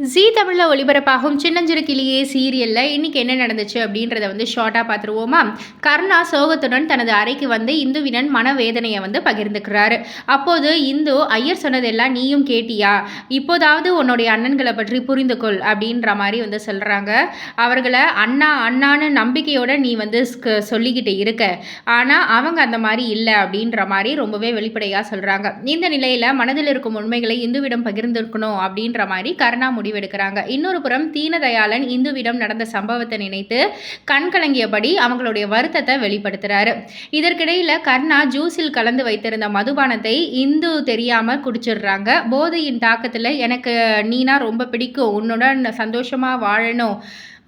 ஜீ தமிழ்ல ஒளிபரப்பாகும் சின்னஞ்சிறு கிளியே சீரியல்ல இன்னைக்கு என்ன நடந்துச்சு அப்படின்றத ஷார்ட்டா பார்த்துருவோமா? கர்ணா சோகத்துடன் தனது அறைக்கு வந்து இந்துவிடன் மனவேதனையை பகிர்ந்துக்கிறாரு. அப்போது இந்து, ஐயர் சொன்னதெல்லாம் நீயும் கேட்டியா? இப்போதாவது உன்னுடைய அண்ணன்களை பற்றி புரிந்து கொள் அப்படின்ற மாதிரி சொல்றாங்க. அவர்களை அண்ணா அண்ணான்னு நம்பிக்கையோட நீ சொல்லிக்கிட்டு இருக்க. ஆனா அவங்க அந்த மாதிரி இல்லை அப்படின்ற மாதிரி ரொம்பவே வெளிப்படையா சொல்றாங்க. இந்த நிலையில மனதில் இருக்கும் உண்மைகளை இந்துவிடம் பகிர்ந்திருக்கணும் அப்படின்ற மாதிரி கர்ணா முடிவெடுக்கிறாங்க. இன்னொரு புறம் தீனதயாளன் இந்துவிடம் நடந்த சம்பவத்தை நினைத்து கண்கலங்கியபடி அவங்களுடைய வருத்தத்தை வெளிப்படுத்துறாரு. இதற்கிடையில கர்ணா ஜூஸில் கலந்து வைத்திருந்த மதுபானத்தை இந்து தெரியாம குடிச்சிடுறாங்க. போதையின் தாக்கத்துல எனக்கு நீனா ரொம்ப பிடிக்கும், உன்னுடன் சந்தோஷமா வாழணும்,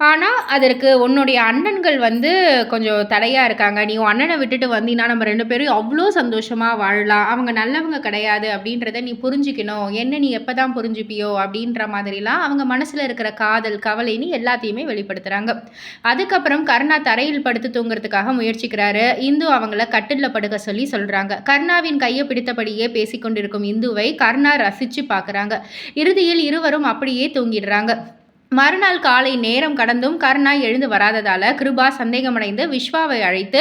ஆனால் அதற்கு உன்னுடைய அண்ணன்கள் கொஞ்சம் தடையாக இருக்காங்க. நீ உன் அண்ணனை விட்டுட்டு வந்தீங்கன்னா நம்ம 2 பேரும் அவ்வளோ சந்தோஷமாக வாழலாம். அவங்க நல்லவங்க கிடையாது அப்படின்றத நீ புரிஞ்சுக்கணும். என்ன நீ எப்போ தான் புரிஞ்சுப்பியோ அப்படின்ற மாதிரிலாம் அவங்க மனசில் இருக்கிற காதல், கவலைன்னு எல்லாத்தையுமே வெளிப்படுத்துகிறாங்க. அதுக்கப்புறம் கர்ணா தரையில் படுத்து தூங்குறதுக்காக முயற்சிக்கிறாரு. இந்து அவங்கள கட்டிலில் படுக்க சொல்கிறாங்க. கர்ணாவின் கையை பிடித்தபடியே பேசிக்கொண்டிருக்கும் இந்துவை கர்ணா ரசித்து பார்க்குறாங்க. இறுதியில் இருவரும் அப்படியே தூங்கிடுறாங்க. மறுநாள் காலை நேரம் கடந்தும் கர்ணா எழுந்து வராததால் கிருபா சந்தேகமடைந்து விஸ்வாவை அழைத்து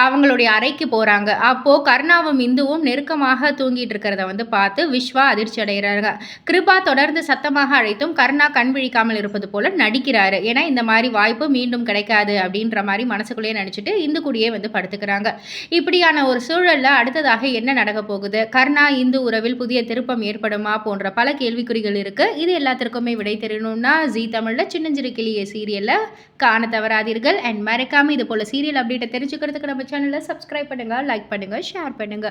அவங்களுடைய அறைக்கு போகிறாங்க. அப்போது கர்ணாவும் இந்துவும் நெருக்கமாக தூங்கிட்டு இருக்கிறத பார்த்து விஸ்வா அதிர்ச்சி அடைகிறாங்க. கிருபா தொடர்ந்து சத்தமாக அழைத்தும் கர்ணா கண் விழிக்காமல் இருப்பது போல நடிக்கிறாரு. ஏன்னா இந்த மாதிரி வாய்ப்பு மீண்டும் கிடைக்காது அப்படின்ற மாதிரி மனசுக்குள்ளேயே நினச்சிட்டு இந்து கூடயே படுத்துக்கிறாங்க. இப்படியான ஒரு சூழலில் அடுத்ததாக என்ன நடக்க போகுது, கர்ணா இந்து உறவில் புதிய திருப்பம் ஏற்படுமா போன்ற பல கேள்விக்குறிகள் இருக்குது. இது எல்லாத்திற்குமே விடை தெரியணும் ஜீ தமிழ்ல சின்னஞ்சிறு கிளியே சீரியல்ல காண தவறாதீர்கள். அண்ட் மறக்காம இது போல சீரியல் அப்டேட்டை தெரிஞ்சுக்கிறதுக்கு நம்ம சேனலை சப்ஸ்கிரைப் பண்ணுங்க, லைக் பண்ணுங்க, ஷேர் பண்ணுங்க.